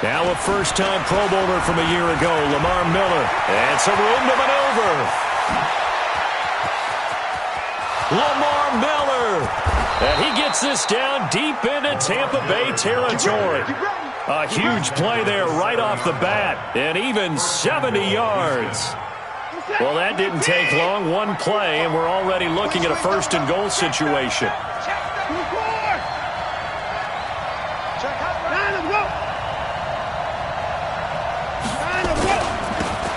Now a first-time Pro Bowler from a year ago, Lamar Miller. And some room to maneuver. Lamar Miller. And he gets this down deep into Tampa Bay territory. A huge play there right off the bat. And even 70 yards. Well, that didn't take long. One play, and we're already looking at a first-and-goal situation.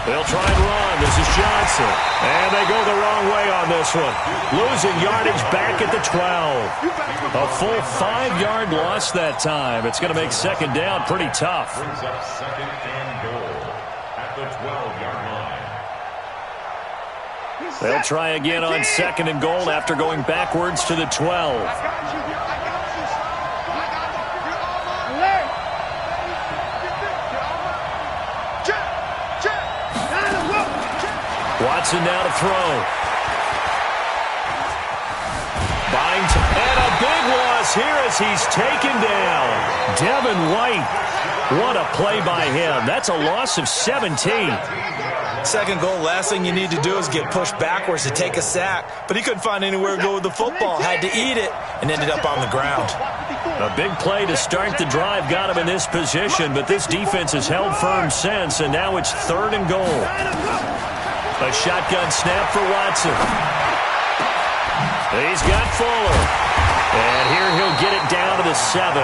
They'll try and run. This is Johnson. And they go the wrong way on this one. Losing yardage back at the 12. A full 5-yard loss that time. It's going to make second down pretty tough. Brings up second and goal at the 12-yard line. They'll try again on second and goal after going backwards to the 12. Watson now to throw. Binds, and a big loss here as he's taken down. Devin White. What a play by him. That's a loss of 17. Second goal, last thing you need to do is get pushed backwards to take a sack. But he couldn't find anywhere to go with the football. Had to eat it and ended up on the ground. A big play to start the drive got him in this position, but this defense has held firm since, and now it's third and goal. A shotgun snap for Watson. He's got Fuller. And here he'll get it down to the 7.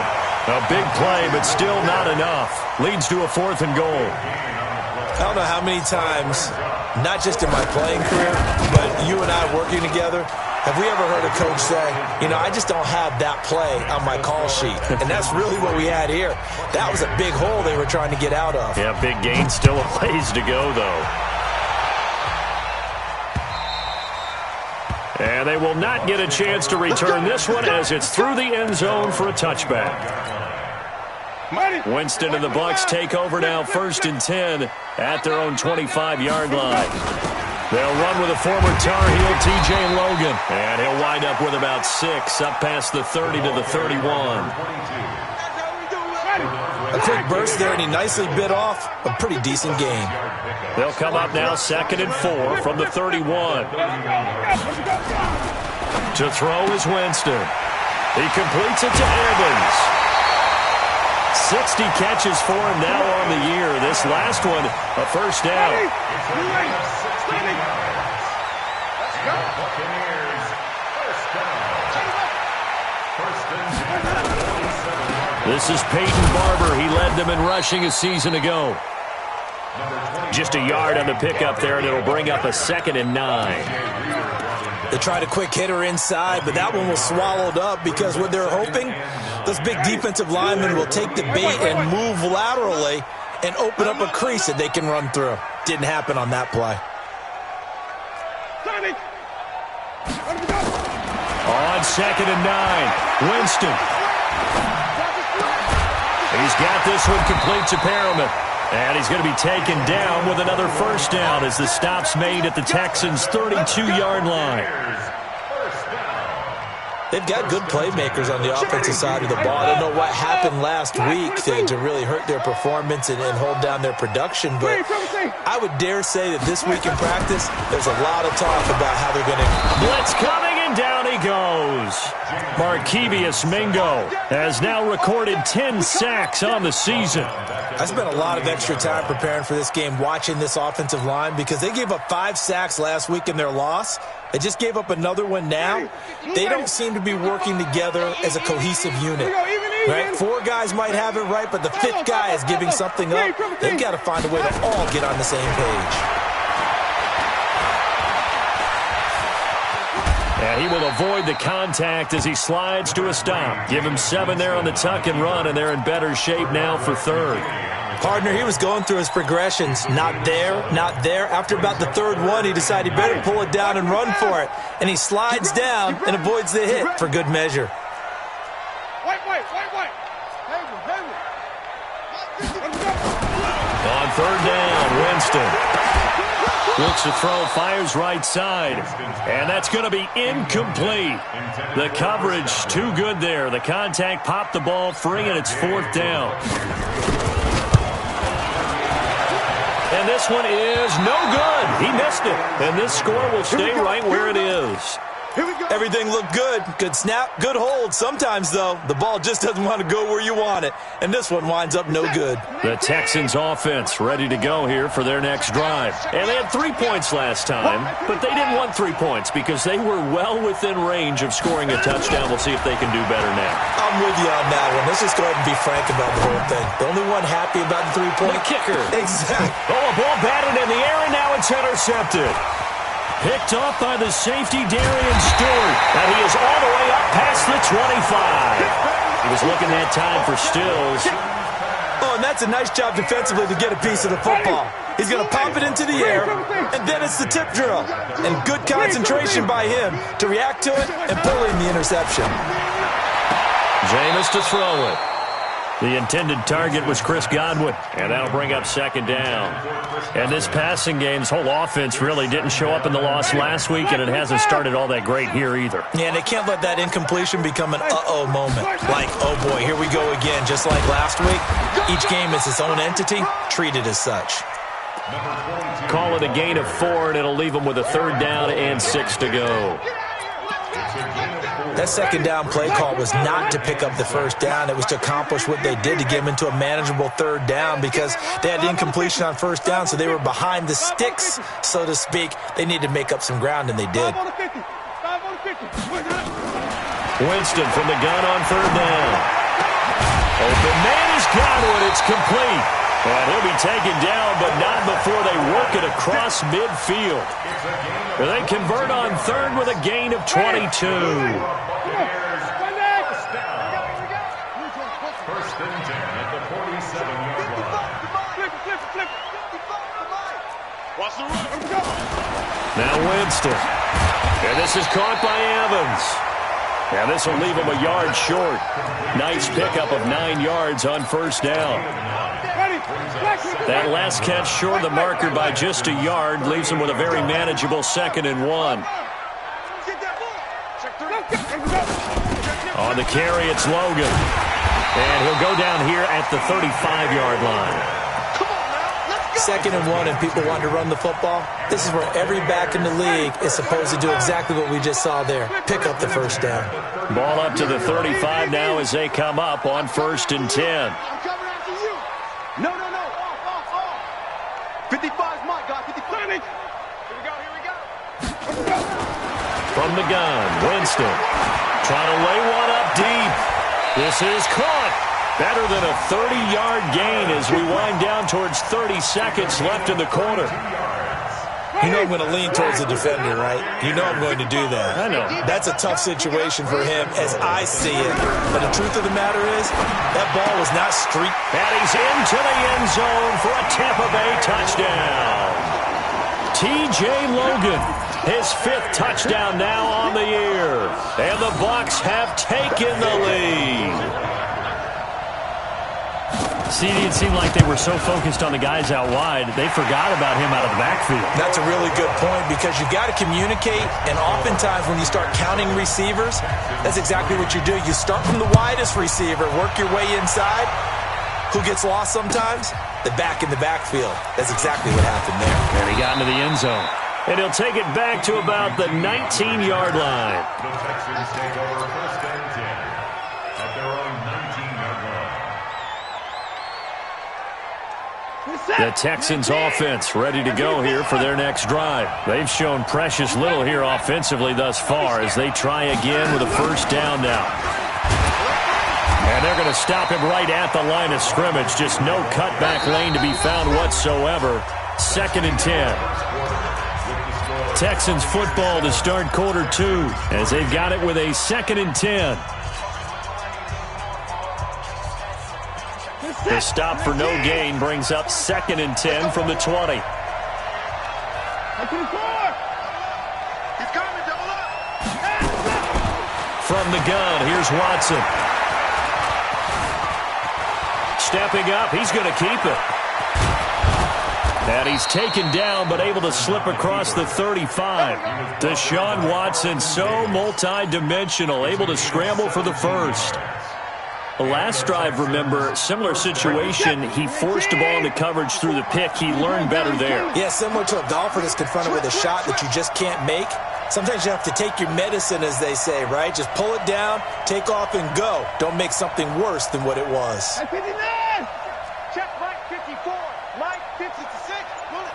A big play, but still not enough. Leads to a fourth and goal. I don't know how many times, not just in my playing career, but you and I working together, have we ever heard a coach say, you know, I just don't have that play on my call sheet. And that's really what we had here. That was a big hole they were trying to get out of. Yeah, big gain, still a ways to go, though. And they will not get a chance to return this one as it's through the end zone for a touchback. Winston and the Bucs take over now, 1st and 10 at their own 25-yard line. They'll run with a former Tar Heel, T.J. Logan. And he'll wind up with about 6 up past the 30 to the 31. A quick burst there, and he nicely bit off a pretty decent gain. They'll come up now 2nd and 4 from the 31. To throw is Winston. He completes it to Evans. 60 catches for him now on the year. This last one, a first down. This is Peyton Barber. He led them in rushing a season ago. Just a yard on the pickup there, and it'll bring up a 2nd and 9. They tried a quick hitter inside, but that one was swallowed up because what they're hoping, those big defensive linemen will take the bait and move laterally and open up a crease that they can run through. Didn't happen on that play. On 2nd and 9, Winston. He's got this one complete to Perriman. And he's going to be taken down with another first down as the stop's made at the Texans' 32-yard line. They've got good playmakers on the offensive side of the ball. I don't know what happened last week to really hurt their performance and hold down their production, but I would dare say that this week in practice, there's a lot of talk about how they're going to... Blitz coming, and down he goes. Markevius Mingo has now recorded 10 sacks on the season. I spent a lot of extra time preparing for this game, watching this offensive line, because they gave up 5 sacks last week in their loss. They just gave up another one now. They don't seem to be working together as a cohesive unit. Right? 4 guys might have it right, but the 5th guy is giving something up. They've got to find a way to all get on the same page. And he will avoid the contact as he slides to a stop. Give him 7 there on the tuck and run, and they're in better shape now for 3rd. Partner, he was going through his progressions. Not there, not there. After about the 3rd one, he decided he better pull it down and run for it. And he slides down and avoids the hit for good measure. On 3rd Winston. Looks to throw, fires right side. And that's going to be incomplete. The coverage too good there. The contact popped the ball free, and it's 4th down. And this one is no good. He missed it. And this score will stay right where it is. Everything looked good. Good snap, good hold. Sometimes, though, the ball just doesn't want to go where you want it. And this one winds up no good. The Texans offense ready to go here for their next drive. And they had 3 points last time, but they didn't want 3 points because they were well within range of scoring a touchdown. We'll see if they can do better now. I'm with you on that one. Let's just go ahead and be frank about the whole thing. The only one happy about the 3-point kicker. Exactly. Oh, a ball batted in the air, and now it's intercepted. Picked off by the safety, Darian Stewart. And he is all the way up past the 25. He was looking that time for Stills. Oh, and that's a nice job defensively to get a piece of the football. He's going to pop it into the air, and then it's the tip drill. And good concentration by him to react to it and pull in the interception. Jameis to throw it. The intended target was Chris Godwin, and that'll bring up 2nd down. And this passing game's whole offense really didn't show up in the loss last week, and it hasn't started all that great here either. Yeah, and they can't let that incompletion become an uh-oh moment. Like, oh boy, here we go again. Just like last week, each game is its own entity, treated as such. Call it a gain of 4, and it'll leave them with a 3rd down and 6 to go. That 2nd down play call was not to pick up the 1st down. It was to accomplish what they did to get them into a manageable 3rd down because they had incompletion on 1st down, so they were behind the sticks, so to speak. They needed to make up some ground, and they did. Winston from the gun on 3rd down. Open man is Godwin. It's complete. And he'll be taken down, but not before they work it across midfield. They convert on 3rd with a gain of 22. First and 10 at the 47-yard line. Now Winston. And this is caught by Evans. And this will leave him a yard short. Nice pickup of 9 yards on 1st down. That last catch short of the marker by just a yard leaves him with a very manageable 2nd and 1. On the carry, it's Logan. And he'll go down here at the 35-yard line. 2nd and 1, and people want to run the football. This is where every back in the league is supposed to do exactly what we just saw there. Pick up the 1st down. Ball up to the 35 now as they come up on 1st and 10. No. 55's my guy. 55. Here we go. From the gun, Winston trying to lay one up deep. This is caught. Better than a 30-yard gain as we wind down towards 30 seconds left in the quarter. You know I'm going to lean towards the defender, right? You know I'm going to do that. I know. That's a tough situation for him as I see it. But the truth of the matter is, that ball was not streaked. And he's into the end zone for a Tampa Bay touchdown. T.J. Logan, his 5th touchdown now on the year. And the Bucs have taken the lead. See, it seemed like they were so focused on the guys out wide, they forgot about him out of the backfield. That's a really good point because you've got to communicate, and oftentimes when you start counting receivers, that's exactly what you do. You start from the widest receiver, work your way inside. Who gets lost sometimes? The back in the backfield. That's exactly what happened there. And he got into the end zone. And he'll take it back to about the 19-yard line. The Texans take over 1st and 10 at their own 19-yard line. The Texans offense ready to go here for their next drive. They've shown precious little here offensively thus far as they try again with a 1st down now. And they're going to stop him right at the line of scrimmage. Just no cutback lane to be found whatsoever. 2nd and 10. Texans football to start quarter 2 as they've got it with a 2nd and 10. The stop for no gain brings up 2nd and 10 from the 20. From the gun, here's Watson. Stepping up, he's going to keep it. And he's taken down, but able to slip across the 35. Deshaun Watson, so multi-dimensional, able to scramble for the first. The last drive, remember, similar situation. He forced the ball into coverage through the pick. He learned better there. Yeah, similar to a golfer that's confronted with a shot that you just can't make. Sometimes you have to take your medicine, as they say, right? Just pull it down, take off, and go. Don't make something worse than what it was. Check Mike 54. Mike 56. Pull it.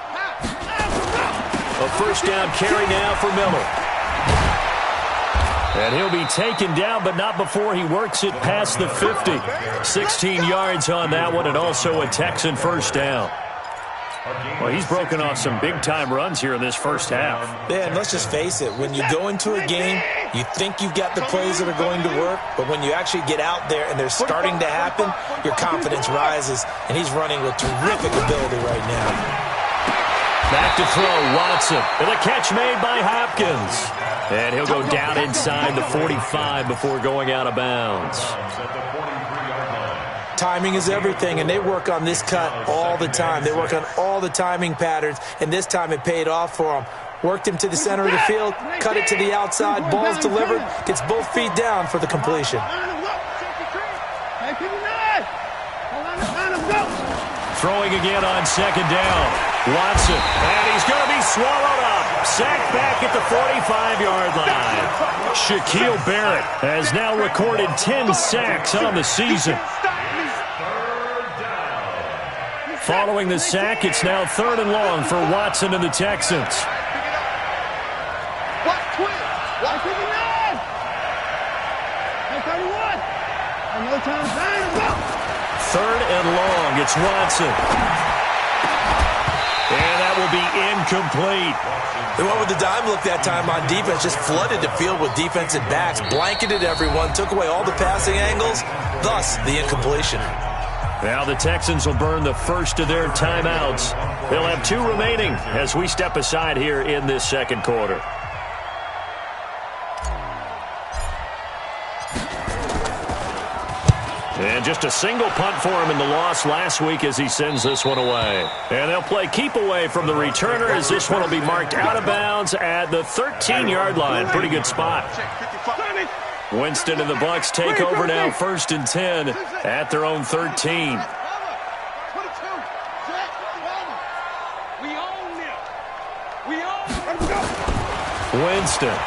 A first down carry now for Miller. And he'll be taken down, but not before he works it past the 50. 16 yards on that one, and also a Texan first down. Well, he's broken off some big-time runs here in this first half. Yeah, and let's just face it. When you go into a game, you think you've got the plays that are going to work, but when you actually get out there and they're starting to happen, your confidence rises, and he's running with terrific ability right now. Back to throw, Watson, with a catch made by Hopkins. And he'll go down inside the 45 before going out of bounds. Timing is everything, and they work on this cut all the time. They work on all the timing patterns, and this time it paid off for them. Worked him to the center of the field, cut it to the outside, ball's delivered, gets both feet down for the completion. Throwing again on second down. Watson, and he's going to be swallowed up. Sacked back at the 45-yard line. Shaquille Barrett has now recorded 10 sacks on the season. Following the sack, it's now 3rd and long for Watson and the Texans. Third and long, it's Watson. And that will be incomplete. They went with the dime look that time on defense, just flooded the field with defensive backs, blanketed everyone, took away all the passing angles, thus the incompletion. Now the Texans will burn the first of their timeouts. They'll have 2 remaining as we step aside here in this second quarter. And just a single punt for him in the loss last week as he sends this one away. And they'll play keep away from the returner as this one will be marked out of bounds at the 13-yard line. Pretty good spot. Winston and the Bucs take over now 1st and 10 at their own 13. Winston.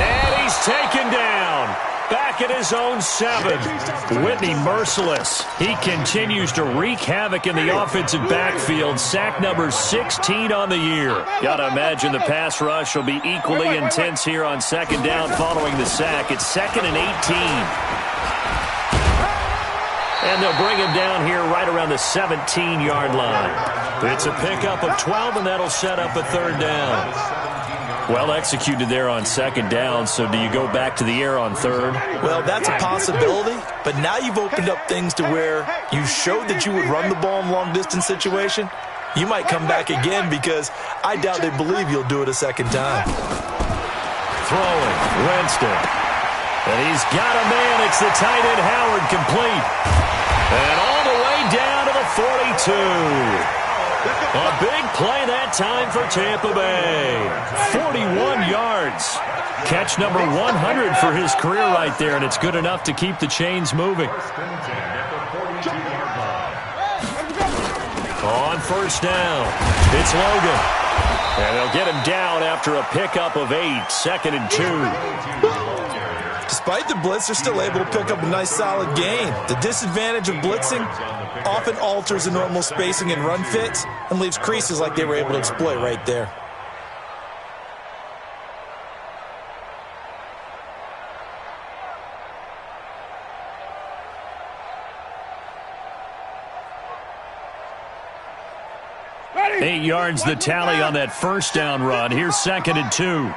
And he's taken down. Back at his own 7. Whitney merciless. He continues to wreak havoc in the offensive backfield. Sack number 16 on the year. Got to imagine the pass rush will be equally intense here on second down following the sack. It's 2nd and 18. And they'll bring him down here right around the 17-yard line. It's a pickup of 12, and that'll set up a 3rd down. Well executed there on second down, so do you go back to the air on 3rd? Well, that's a possibility, but now you've opened up things to where you showed that you would run the ball in long-distance situation. You might come back again because I doubt they believe you'll do it a second time. Throwing, Winston. And he's got a man. It's the tight end, Howard, complete. And all the way down to the 42. A big play that time for Tampa Bay. 41 yards. Catch number 100 for his career right there, and it's good enough to keep the chains moving. On first down, it's Logan. And they'll get him down after a pickup of 8, 2nd and 2. Despite the blitz, they're still able to pick up a nice solid gain. The disadvantage of blitzing often alters the normal spacing and run fits and leaves creases like they were able to exploit right there. Ready? 8 yards the tally on that first down run. Here's 2nd and 2.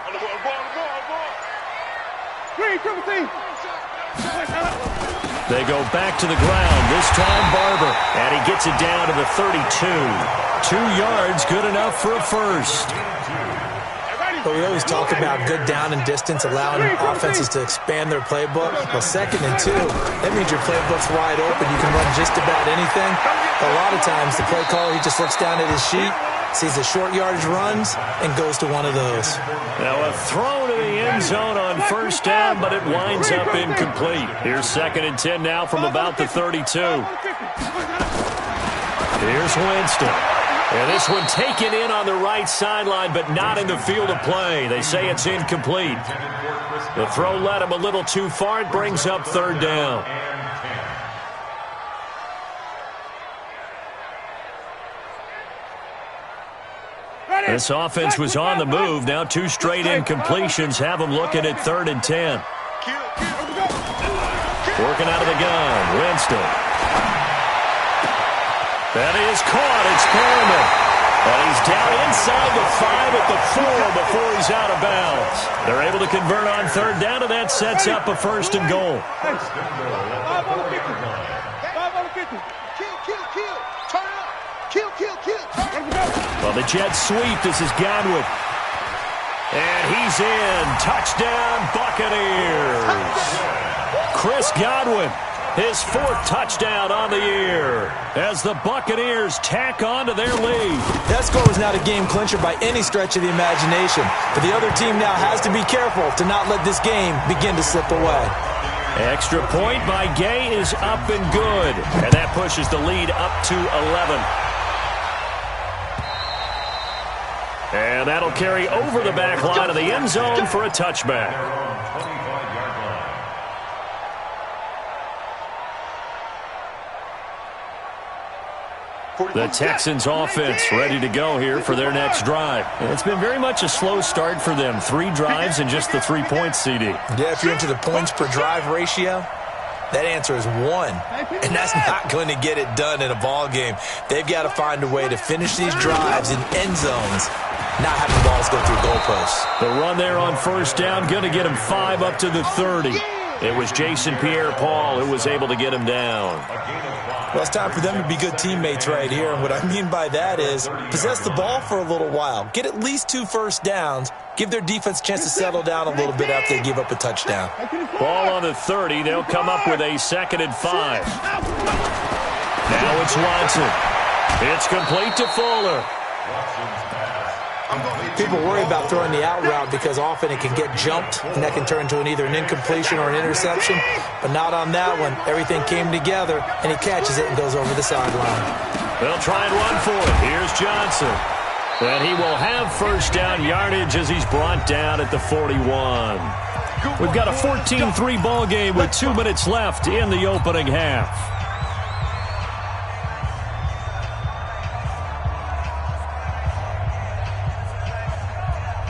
They go back to the ground, this time Barber, and he gets it down to the 32. 2 yards, good enough for a first. But we always talk about good down and distance, allowing offenses to expand their playbook. Well, 2nd and 2, that means your playbook's wide open. You can run just about anything. A lot of times, the play caller, he just looks down at his sheet, sees the short yardage runs, and goes to one of those. Now a throw to the end zone on first down, but it winds up incomplete. Here's 2nd and 10 now from about the 32. Here's Winston. And this one taken in on the right sideline, but not in the field of play. They say it's incomplete. The throw led him a little too far. It brings up 3rd down. This offense was on the move. Now 2 straight incompletions have them looking at 3rd and 10. Working out of the gun, Winston. That is caught. It's Perriman. And he's down inside the 5 at the 4 before he's out of bounds. They're able to convert on 3rd down, and that sets up a 1st and goal. Well, the Jets sweep. This is Godwin. And he's in. Touchdown, Buccaneers. Chris Godwin, his 4th touchdown on the year as the Buccaneers tack on to their lead. That score was not a game clincher by any stretch of the imagination, but the other team now has to be careful to not let this game begin to slip away. Extra point by Gay is up and good, and that pushes the lead up to 11. And that'll carry over the back line of the end zone for a touchback. The Texans offense ready to go here for their next drive. And it's been very much a slow start for them. 3 drives and just the 3 points, CD. Yeah, if you're into the points per drive ratio, that answer is 1. And that's not going to get it done in a ball game. They've got to find a way to finish these drives in end zones, not having balls go through goalposts. The run there on first down, going to get him 5 up to the 30. It was Jason Pierre-Paul who was able to get him down. Well, it's time for them to be good teammates right here. And what I mean by that is possess the ball for a little while. Get at least 2 first downs. Give their defense a chance to settle down a little bit after they give up a touchdown. Ball on the 30. They'll come up with a 2nd and 5. Now it's Watson. It's complete to Fuller. People worry about throwing the out route because often it can get jumped, and that can turn into either an incompletion or an interception. But not on that one. Everything came together, and he catches it and goes over the sideline. They'll try and run for it. Here's Johnson. And he will have first down yardage as he's brought down at the 41. We've got a 14-3 ball game with 2 minutes left in the opening half.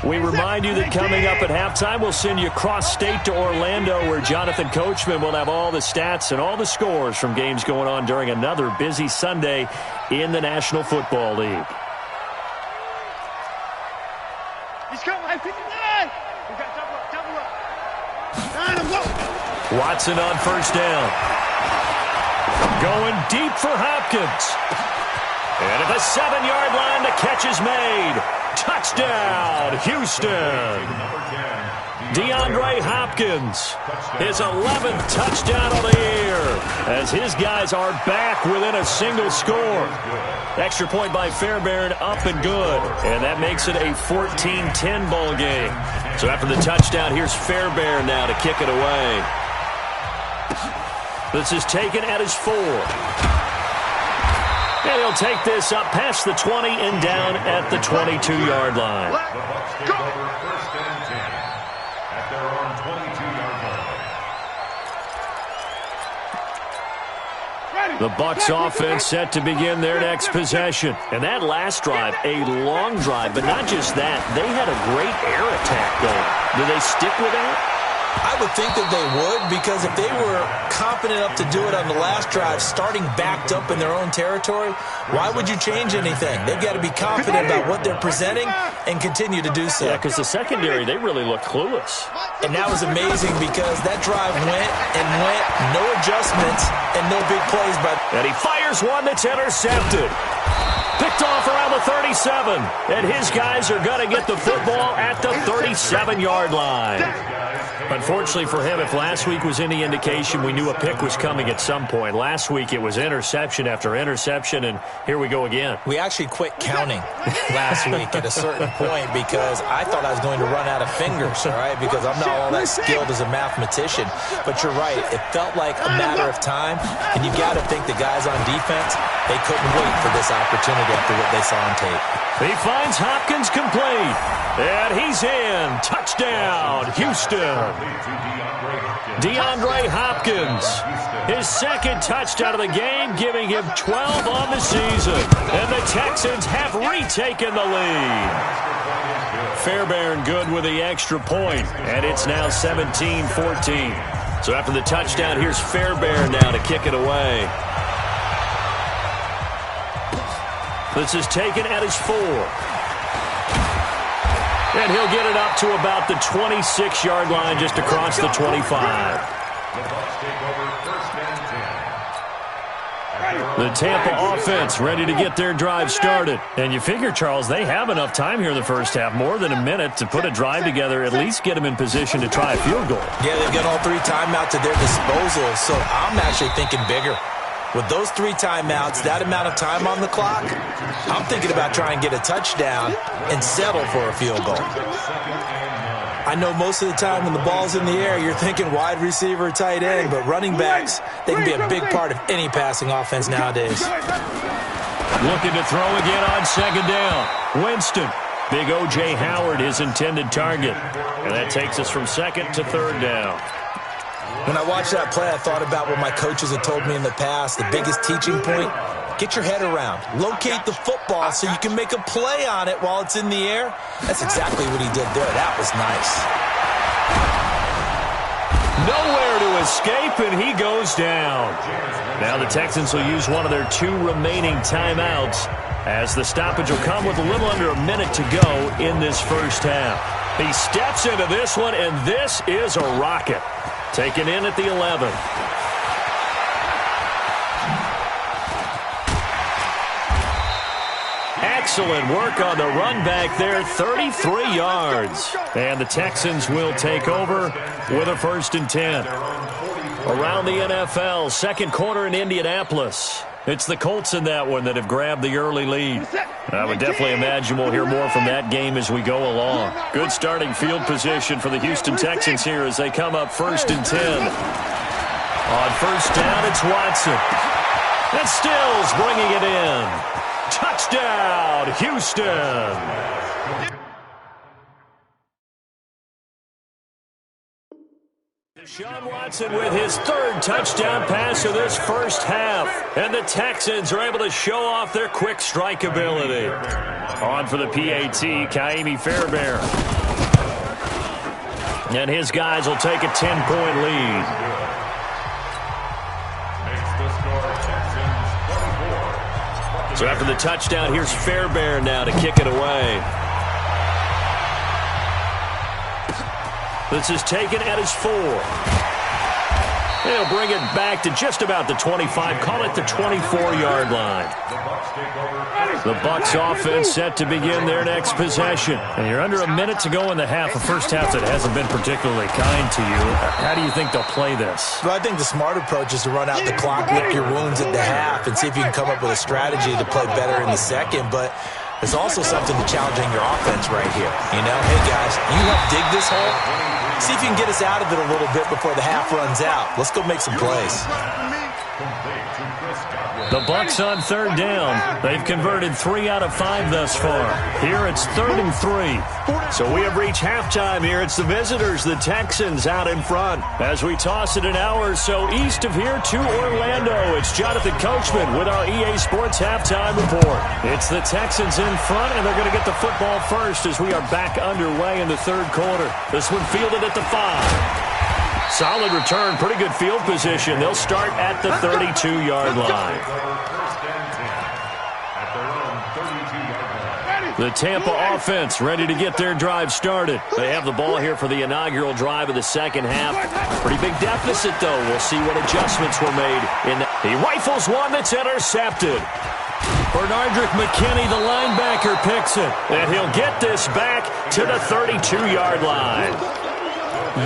We remind you that coming up at halftime, we'll send you cross-state to Orlando, where Jonathan Coachman will have all the stats and all the scores from games going on during another busy Sunday in the National Football League. He's coming, 59! We got double up. Watson on first down. Going deep for Hopkins. And at the 7-yard line, the catch is made. Touchdown, Houston. DeAndre Hopkins, his 11th touchdown of the year, as his guys are back within a single score. Extra point by Fairbairn, up and good. And that makes it a 14-10 ball game. So after the touchdown, here's Fairbairn now to kick it away. This is taken at his 4. And he'll take this up past the 20 and down at the 22-yard line. The Bucs offense set to begin their next possession. And that last drive, a long drive, but not just that. They had a great air attack going. Do they stick with that? I would think that they would, because if they were confident enough to do it on the last drive, starting backed up in their own territory, why would you change anything? They've got to be confident about what they're presenting and continue to do so. Yeah, because the secondary, they really look clueless. And that was amazing because that drive went and went, no adjustments and no big plays. And he fires one that's intercepted. Picked off around the 36. 7, and his guys are going to get the football at the 37-yard line. Unfortunately for him, if last week was any indication, we knew a pick was coming at some point. Last week it was interception after interception, and here we go again. We actually quit counting last week at a certain point because I thought I was going to run out of fingers, all right, because I'm not all that skilled as a mathematician. But you're right. It felt like a matter of time, and you've got to think the guys on defense, they couldn't wait for this opportunity after what they saw on tape. He finds Hopkins complete, and he's in. Touchdown, Houston. DeAndre Hopkins, his second touchdown of the game, giving him 12 on the season. And the Texans have retaken the lead. Fairbairn good with the extra point, and it's now 17-14. So after the touchdown, here's Fairbairn now to kick it away. This is taken at his 4. And he'll get it up to about the 26-yard line, just across the 25. The Tampa offense ready to get their drive started. And you figure, Charles, they have enough time here in the first half, more than a minute, to put a drive together, at least get them in position to try a field goal. Yeah, they've got all 3 timeouts at their disposal, so I'm actually thinking bigger. With those 3 timeouts, that amount of time on the clock, I'm thinking about trying to get a touchdown and settle for a field goal. I know most of the time when the ball's in the air, you're thinking wide receiver, tight end, but running backs, they can be a big part of any passing offense nowadays. Looking to throw again on second down. Winston. Big O.J. Howard, his intended target. And that takes us from second to third down. When I watched that play, I thought about what my coaches had told me in the past. The biggest teaching point, get your head around. Locate the football so you can make a play on it while it's in the air. That's exactly what he did there. That was nice. Nowhere to escape, and he goes down. Now the Texans will use one of their 2 remaining timeouts, as the stoppage will come with a little under a minute to go in this first half. He steps into this one, and this is a rocket. Taken in at the 11. Excellent work on the run back there, 33 yards. And the Texans will take over with a 1st and 10. Around the NFL, second quarter in Indianapolis. It's the Colts in that one that have grabbed the early lead. I would definitely imagine we'll hear more from that game as we go along. Good starting field position for the Houston Texans here as they come up 1st and 10. On first down, it's Watson. And Stills bringing it in. Touchdown, Houston. Deshaun Watson with his 3rd touchdown pass of this first half. And the Texans are able to show off their quick strike ability. On for the PAT, Kaimi Fairbairn. And his guys will take a 10-point lead. So after the touchdown, here's Fairbairn now to kick it away. This is taken at his 4. He'll bring it back to just about the 25. Call it the 24-yard line. The Bucs offense set to begin their next possession. And you're under a minute to go in the half. A first half that hasn't been particularly kind to you. How do you think they'll play this? Well, I think the smart approach is to run out the clock, lick your wounds at the half, and see if you can come up with a strategy to play better in the second. But there's also something to challenging your offense right here. You know, hey, guys, you help dig this hole. See if you can get us out of it a little bit before the half runs out. Let's go make some plays. The Bucs on third down. They've converted 3 out of 5 thus far. Here it's 3rd and 3. So we have reached halftime here. It's the visitors, the Texans, out in front. As we toss it an hour or so east of here to Orlando, it's Jonathan Coachman with our EA Sports Halftime Report. It's the Texans in front, and they're going to get the football first as we are back underway in the third quarter. This one fielded at the 5. Solid return, pretty good field position. They'll start at the 32-yard line. The Tampa offense ready to get their drive started. They have the ball here for the inaugural drive of the second half. Pretty big deficit, though. We'll see what adjustments were made. He rifles one that's intercepted. Bernardrick McKinney, the linebacker, receiver picks it, and he'll get this back to the 32-yard line.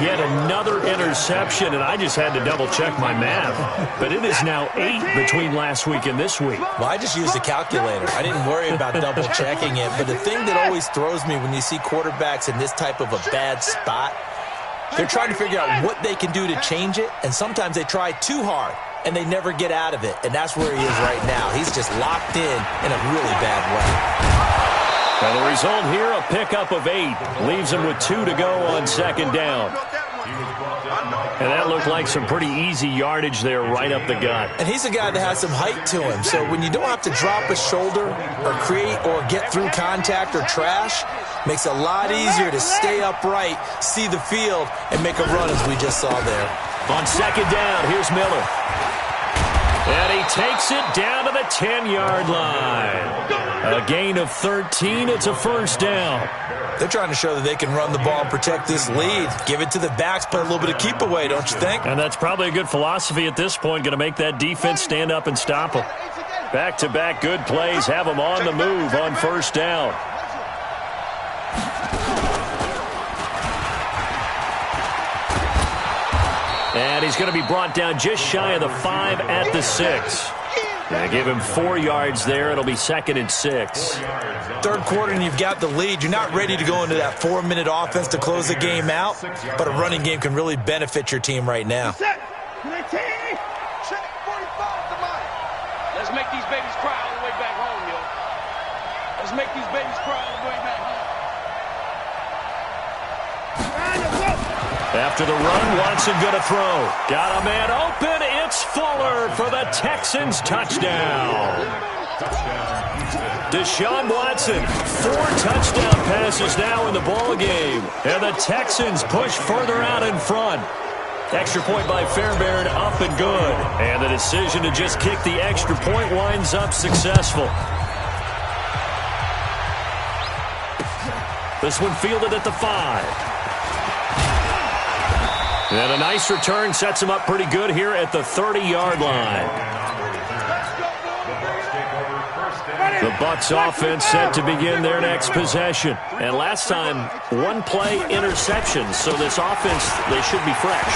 Yet another interception, and I just had to double-check my math. But it is now 8 between last week and this week. Well, I just used a calculator. I didn't worry about double-checking it. But the thing that always throws me when you see quarterbacks in this type of a bad spot, they're trying to figure out what they can do to change it, and sometimes they try too hard, and they never get out of it. And that's where he is right now. He's just locked in a really bad way. Now the result here, a pickup of 8. Leaves him with 2 to go on second down. And that looked like some pretty easy yardage there right up the gut. And he's a guy that has some height to him. So when you don't have to drop a shoulder or create or get through contact or trash, makes it a lot easier to stay upright, see the field, and make a run as we just saw there. On second down, here's Miller. And he takes it down to the 10-yard line. A gain of 13. It's a first down. They're trying to show that they can run the ball and protect this lead. Give it to the backs, play a little bit of keep away, don't you think? And that's probably a good philosophy at this point. Going to make that defense stand up and stop them. Back-to-back good plays. Have them on the move on first down. And he's going to be brought down just shy of the 5 at the 6. They give him 4 yards there. It'll be 2nd and 6. Third quarter and you've got the lead. You're not ready to go into that 4-minute offense to close the game out, but a running game can really benefit your team right now. Let's make these babies cry all the way back home, yo. Let's make these babies cry all the way back home. After the run, Watson going to throw. Got a man open. It's Fuller for the Texans touchdown. Deshaun Watson, 4 touchdown passes now in the ball game. And the Texans push further out in front. Extra point by Fairbairn, up and good. And the decision to just kick the extra point winds up successful. This one fielded at the 5. And a nice return sets him up pretty good here at the 30-yard line. The Bucs offense set to begin their next possession. And last time, 1-play interception. So this offense, they should be fresh.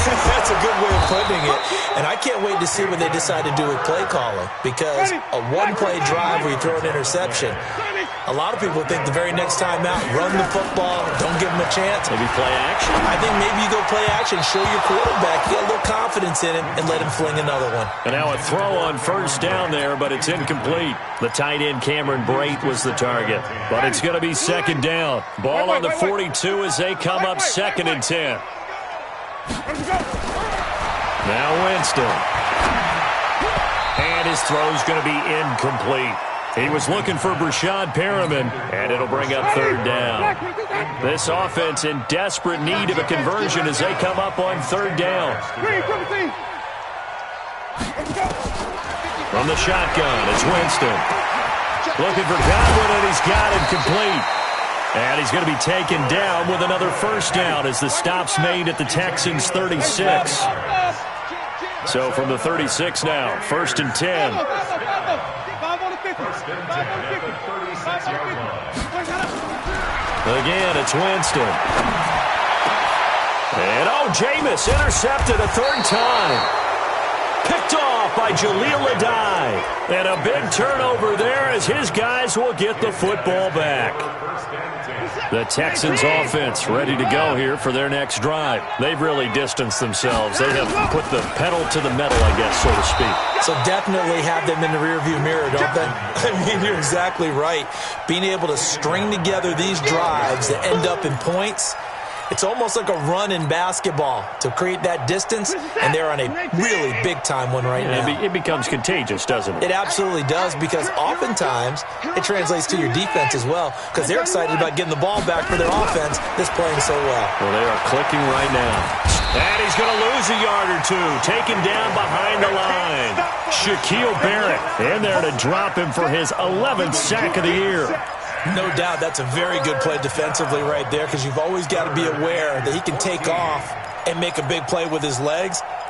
That's a good way of putting it. And I can't wait to see what they decide to do with play calling. Because a 1-play drive where you throw an interception, a lot of people think the very next time out, run the football, don't give them a chance. Maybe play action. I think maybe you go play action, show your quarterback, get a little confidence in him, and let him fling another one. And now a throw on first down there, but it's incomplete. The tight end Cameron Brate was the target. But it's going to be second down. Ball on the 42 as they come up 2nd and 10. Now Winston. And his throw's going to be incomplete. He was looking for Brashad Perriman, and it'll bring up 3rd down. This offense in desperate need of a conversion as they come up on 3rd down. From the shotgun, it's Winston. Looking for Godwin, and he's got him complete. And he's going to be taken down with another first down as the stop's made at the Texans' 36. So from the 36 now, 1st and 10. Again, it's Winston. And Jameis intercepted a 3rd time. Picked off by Jaleel Adai. And a big turnover there as his guys will get the football back. The Texans offense ready to go here for their next drive. They've really distanced themselves. They have put the pedal to the metal, I guess, so to speak. So definitely have them in the rearview mirror, don't they? I mean, you're exactly right. Being able to string together these drives that end up in points, it's almost like a run in basketball to create that distance, and they're on a really big-time one right now. It becomes contagious, doesn't it? It absolutely does, because oftentimes it translates to your defense as well, because they're excited about getting the ball back for their offense that's playing so well. Well, they are clicking right now. And he's going to lose a yard or 2, taken down behind the line. Shaquille Barrett in there to drop him for his 11th sack of the year. No doubt that's a very good play defensively right there, because you've always got to be aware that he can take off and make a big play with his legs.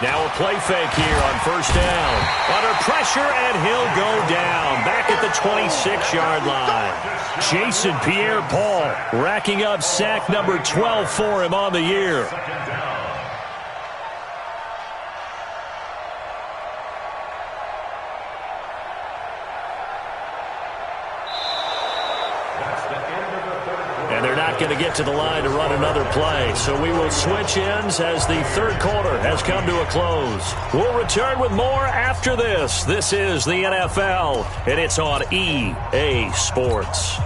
Now a play fake here on first down. Under pressure, and he'll go down. Back at the 26-yard line. Jason Pierre-Paul racking up sack number 12 for him on the year. And they're not going to get to the line to run another play. So we will switch ends as the third quarter has come to a close. We'll return with more after this. This is the NFL, and it's on EA Sports.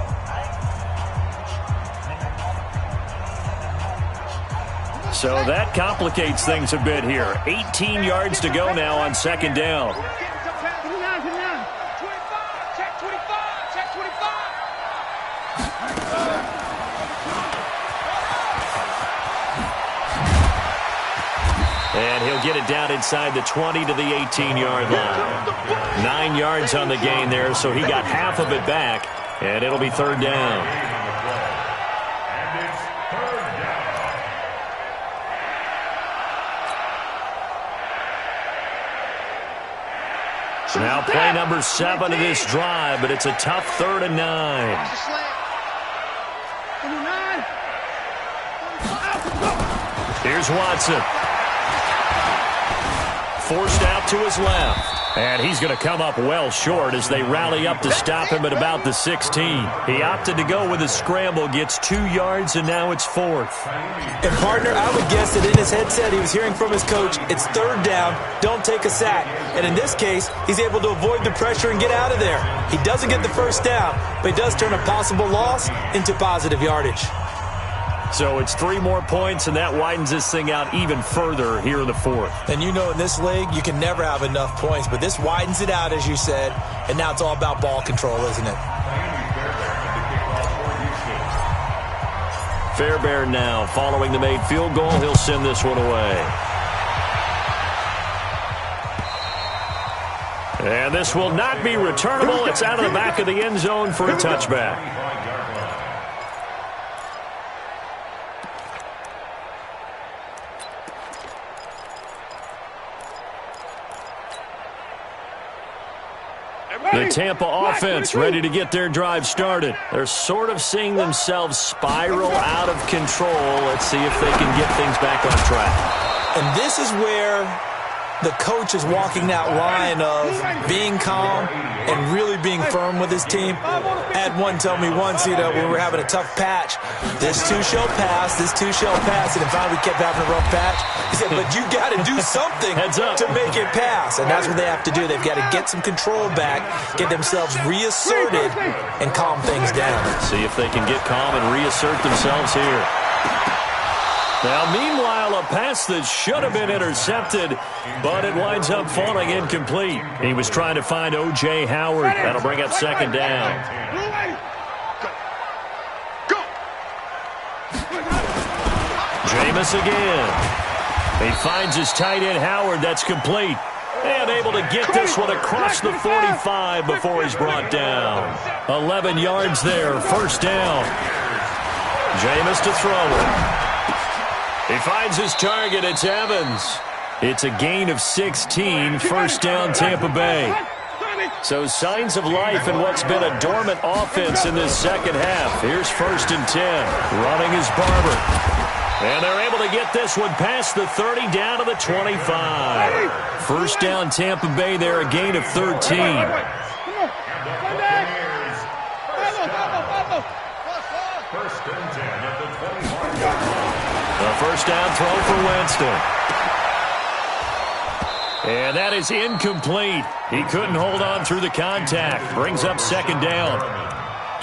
So that complicates things a bit here. 18 yards to go now on second down. And he'll get it down inside the 20 to the 18-yard line. 9 yards on the gain there, so he got half of it back, and it'll be third down. And it's third down. Now play number 7 of this drive, but it's a tough 3rd and 9. Here's Watson. Forced out to his left. And he's going to come up well short as they rally up to stop him at about the 16. He opted to go with a scramble, gets 2 yards, and now it's 4th. And, partner, I would guess that in his headset he was hearing from his coach, it's third down, don't take a sack. And in this case, he's able to avoid the pressure and get out of there. He doesn't get the first down, but he does turn a possible loss into positive yardage. So it's 3 more points, and that widens this thing out even further here in the 4th. And you know in this league, you can never have enough points, but this widens it out, as you said, and now it's all about ball control, isn't it? Fairbairn now following the made field goal. He'll send this one away. And this will not be returnable. It's out of the back of the end zone for a touchback. The Tampa offense ready to get their drive started. They're sort of seeing themselves spiral out of control. Let's see if they can get things back on track. And this is where the coach is walking that line of being calm and really being firm with his team. I had one tell me once, when we were having a tough patch, this too shall pass, this too shall pass, and finally we kept having a rough patch. He said, but you got to do something to make it pass, and that's what they have to do. They've got to get some control back, get themselves reasserted, and calm things down. See if they can get calm and reassert themselves here. Now, meanwhile, a pass that should have been intercepted, but it winds up falling incomplete. He was trying to find O.J. Howard. That'll bring up second down. Jameis again. He finds his tight end, Howard. That's complete. And able to get this one across the 45 before he's brought down. 11 yards there, first down. Jameis to throw it. He finds his target. It's Evans. It's a gain of 16. First down, Tampa Bay. So signs of life in what's been a dormant offense in this second half. Here's 1st and 10. Running is Barber. And they're able to get this one past the 30 down to the 25. First down, Tampa Bay there, a gain of 13. First and 10 at the 25. A first down throw for Winston. And that is incomplete. He couldn't hold on through the contact. Brings up second down.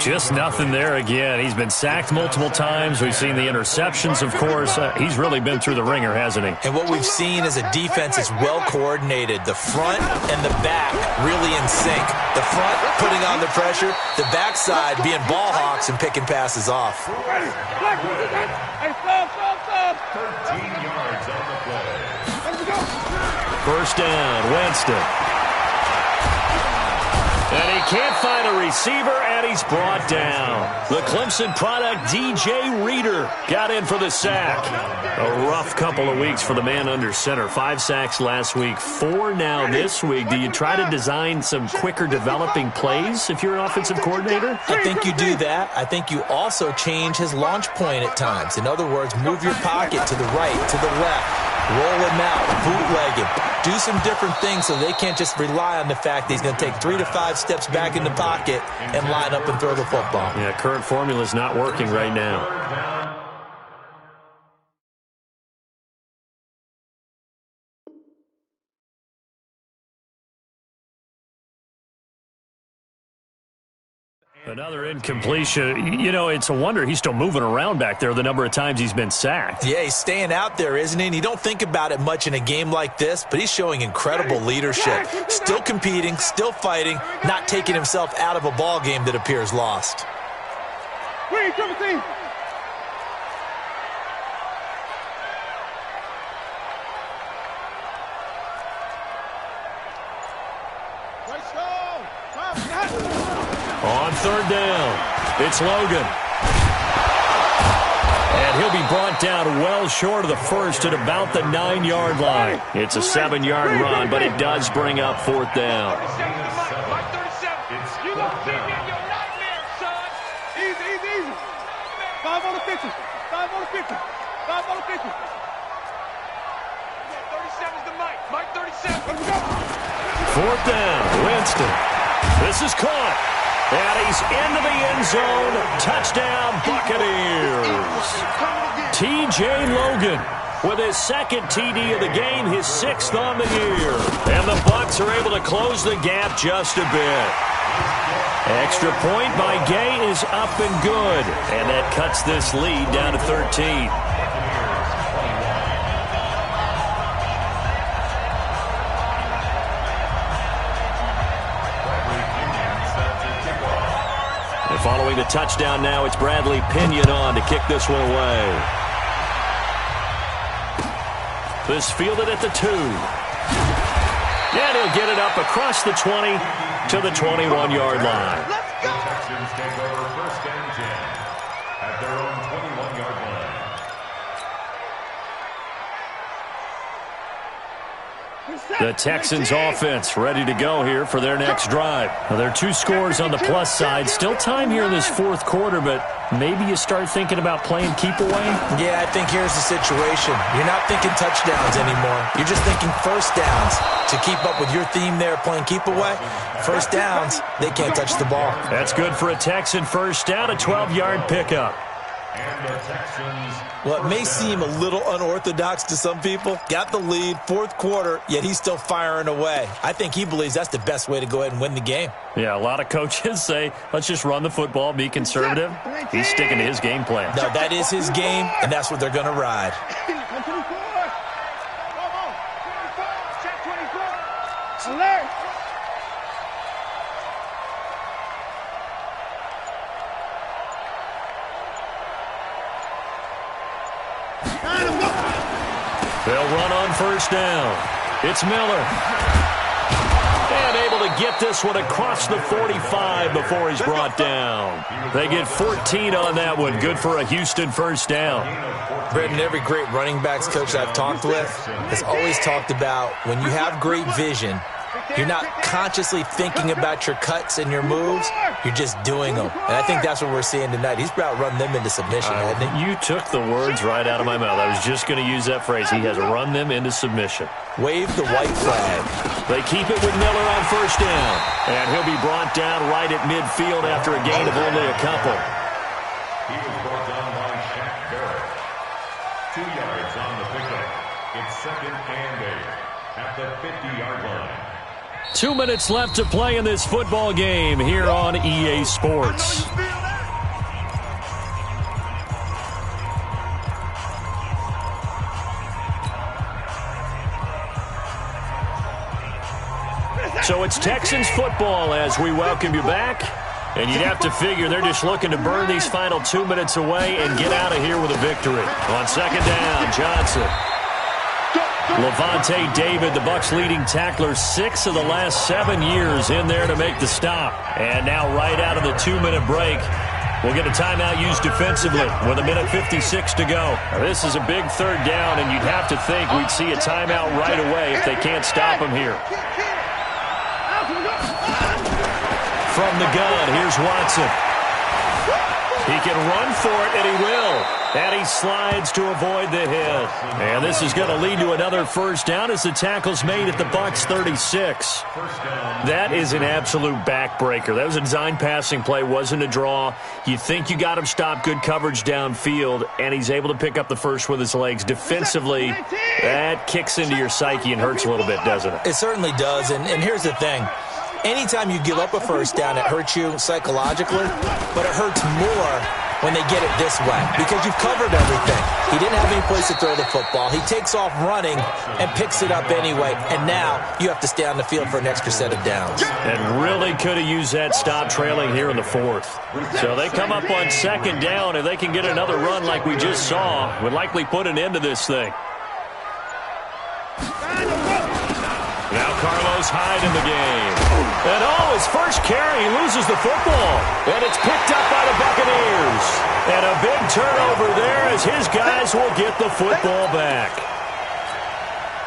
Just nothing there again. He's been sacked multiple times. We've seen the interceptions, of course. He's really been through the ringer, hasn't he? And what we've seen is a defense that's well coordinated. The front and the back really in sync. The front putting on the pressure. The backside being ball hawks and picking passes off. 13 yards on the play. First down, Winston. And he can't find a receiver, and he's brought down. The Clemson product, DJ Reader, got in for the sack. A rough couple of weeks for the man under center. 5 sacks last week, 4 now this week. Do you try to design some quicker developing plays if you're an offensive coordinator? I think you do that. I think you also change his launch point at times. In other words, move your pocket to the right, to the left. Roll him out, bootleg him. Do some different things so they can't just rely on the fact that he's going to take 3 to 5 steps back in the pocket and line up and throw the football. Yeah, current formula is not working right now. Another incompletion. You know, it's a wonder he's still moving around back there the number of times he's been sacked. Yeah, he's staying out there, isn't he? And you don't think about it much in a game like this, but he's showing incredible leadership. Still competing, still fighting, not taking himself out of a ball game that appears lost. On third down, it's Logan. And he'll be brought down well short of the first at about the 9-yard line. It's a 7-yard run, but it does bring up fourth down. You gonna keep me in your nightmare, son. Easy. 5 on the 50. 5 on the 50. 5 on the 50. 37's the Mike. Mike 37. Let's go. Fourth down, Winston. This is caught. And he's into the end zone. Touchdown, Buccaneers. T.J. Logan with his second TD of the game, his 6th on the year. And the Bucs are able to close the gap just a bit. Extra point by Gay is up and good. And that cuts this lead down to 13. Following the touchdown now, it's Bradley Pinion on to kick this one away. This fielded at the 2. And he'll get it up across the 20 to the 21-yard line. The Texans take over first and 10 at their own 21-yard line. The Texans offense ready to go here for their next drive. Well, there are 2 scores on the plus side. Still time here in this fourth quarter, but maybe you start thinking about playing keep away? Yeah, I think here's the situation. You're not thinking touchdowns anymore. You're just thinking first downs. To keep up with your theme there, playing keep away, first downs, they can't touch the ball. That's good for a Texan first down, a 12-yard pickup. And the Texans. Well, it may seem a little unorthodox to some people. Got the lead, fourth quarter, yet he's still firing away. I think he believes that's the best way to go ahead and win the game. Yeah, a lot of coaches say, let's just run the football, be conservative. He's sticking to his game plan. No, that is his game, and that's what they're going to ride. They'll run on first down. It's Miller. And able to get this one across the 45 before he's brought down. They get 14 on that one. Good for a Houston first down. Brendan, every great running backs coach I've talked with has always talked about when you have great vision, you're not consciously thinking about your cuts and your moves. You're just doing them. And I think that's what we're seeing tonight. He's about to run them into submission, hasn't he? You took the words right out of my mouth. I was just going to use that phrase. He has run them into submission. Wave the white flag. They keep it with Miller on first down. And he'll be brought down right at midfield after a gain of only a couple. He was brought down by Shaq Barrett. 2 yards on the pickup. It's 2nd and 8 at the 50-yard line. 2 minutes left to play in this football game here on EA Sports. So it's Texans football as we welcome you back. And you'd have to figure they're just looking to burn these final 2 minutes away and get out of here with a victory. On second down, Johnson. Levante David, the Bucs' leading tackler, 6 of the last 7 years in there to make the stop. And now right out of the 2-minute break, we'll get a timeout used defensively with 1:56 to go. Now, this is a big third down, and you'd have to think we'd see a timeout right away if they can't stop him here. From the gun, here's Watson. He can run for it, and he will. And he slides to avoid the hit. And this is going to lead to another first down as the tackle's made at the Bucs' 36. That is an absolute backbreaker. That was a design passing play, wasn't a draw. You think you got him stopped, good coverage downfield, and he's able to pick up the first with his legs. Defensively, that kicks into your psyche and hurts a little bit, doesn't it? It certainly does, and here's the thing. Anytime you give up a first down, it hurts you psychologically, but it hurts more when they get it this way because you've covered everything. He didn't have any place to throw the football. He takes off running and picks it up anyway, and now you have to stay on the field for an extra set of downs. And really could have used that stop trailing here in the fourth. So they come up on second down. If they can get another run like we just saw, would likely put an end to this thing. Now Carlos Hyde in the game. And his first carry, he loses the football. And it's picked up by the Buccaneers. And a big turnover there as his guys will get the football back.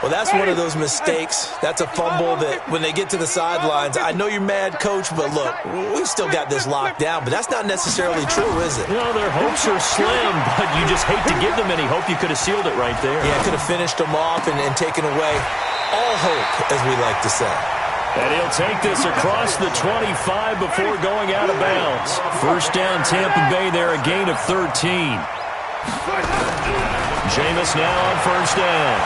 Well, that's one of those mistakes. That's a fumble that when they get to the sidelines, I know you're mad, Coach, but look, we've still got this locked down. But that's not necessarily true, is it? You know, their hopes are slim, but you just hate to give them any hope. You could have sealed it right there. Yeah, could have finished them off and taken away all hope, as we like to say. And he'll take this across the 25 before going out of bounds. First down, Tampa Bay there, a gain of 13. Jameis now on first down.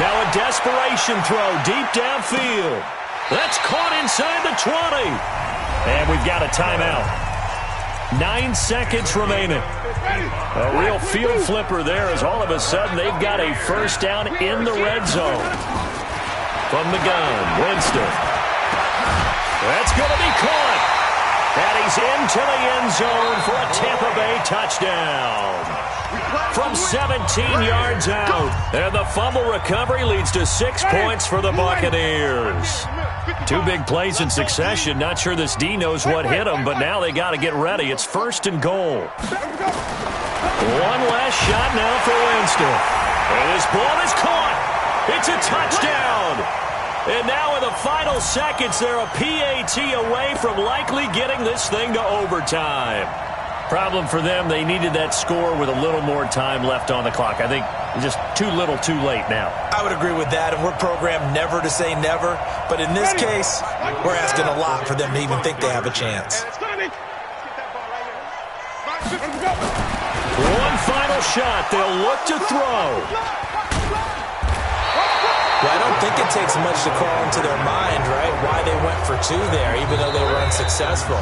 Now a desperation throw deep downfield. That's caught inside the 20. And we've got a timeout. 9 seconds remaining. A real field flipper there as all of a sudden they've got a first down in the red zone. From the gun, Winston. That's going to be caught. And he's into the end zone for a Tampa Bay touchdown. From 17 yards out. And the fumble recovery leads to 6 points for the Buccaneers. 2 big plays in succession. Not sure this D knows what hit him, but now they got to get ready. It's first and goal. One last shot now for Winston. And this ball is caught. It's a touchdown. And now in the final seconds, they're a PAT away from likely getting this thing to overtime. Problem for them, they needed that score with a little more time left on the clock. I think just too little too late now. I would agree with that, and we're programmed never to say never. But in this case, we're asking a lot for them to even think they have a chance. One final shot. They'll look to throw. Well, I don't think it takes much to crawl into their mind, right, why they went for 2 there, even though they were unsuccessful.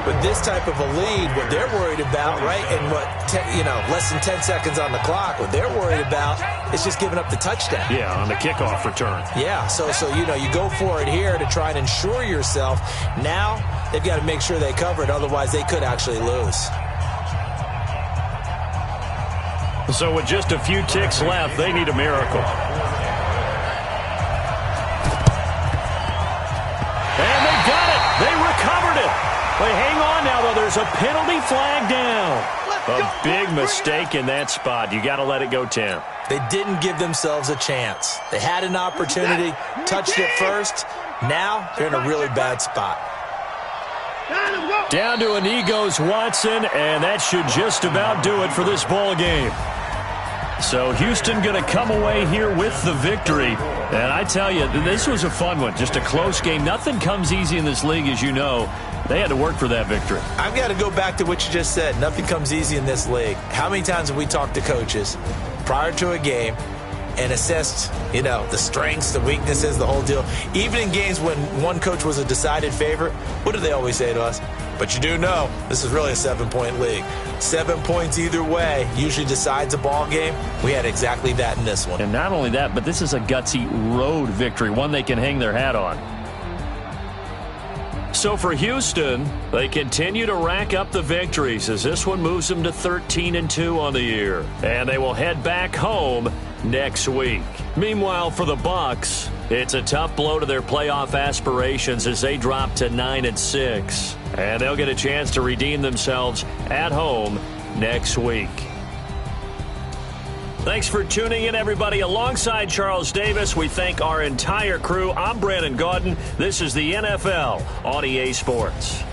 With this type of a lead, what they're worried about, right, and less than 10 seconds on the clock, what they're worried about is just giving up the touchdown. Yeah, on the kickoff return. Yeah, so you go for it here to try and ensure yourself. Now they've got to make sure they cover it, otherwise they could actually lose. So with just a few ticks left, they need a miracle. They recovered it. They hang on now, though. There's a penalty flag down. A big mistake in that spot. You got to let it go 10. They didn't give themselves a chance. They had an opportunity, touched it first. Now they're in a really bad spot. Down to a knee goes Watson, and that should just about do it for this ball game. So Houston going to come away here with the victory. And I tell you, this was a fun one. Just a close game. Nothing comes easy in this league, as you know. They had to work for that victory. I've got to go back to what you just said. Nothing comes easy in this league. How many times have we talked to coaches prior to a game and assessed, the strengths, the weaknesses, the whole deal? Even in games when one coach was a decided favorite, what do they always say to us? But you do know this is really a 7-point league. 7 points either way usually decides a ball game. We had exactly that in this one. And not only that, but this is a gutsy road victory, one they can hang their hat on. So for Houston, they continue to rack up the victories as this one moves them to 13-2 on the year. And they will head back home next week. Meanwhile, for the Bucs, it's a tough blow to their playoff aspirations as they drop to 9-6. And they'll get a chance to redeem themselves at home next week. Thanks for tuning in, everybody. Alongside Charles Davis, we thank our entire crew. I'm Brandon Gaudin. This is the NFL on EA Sports.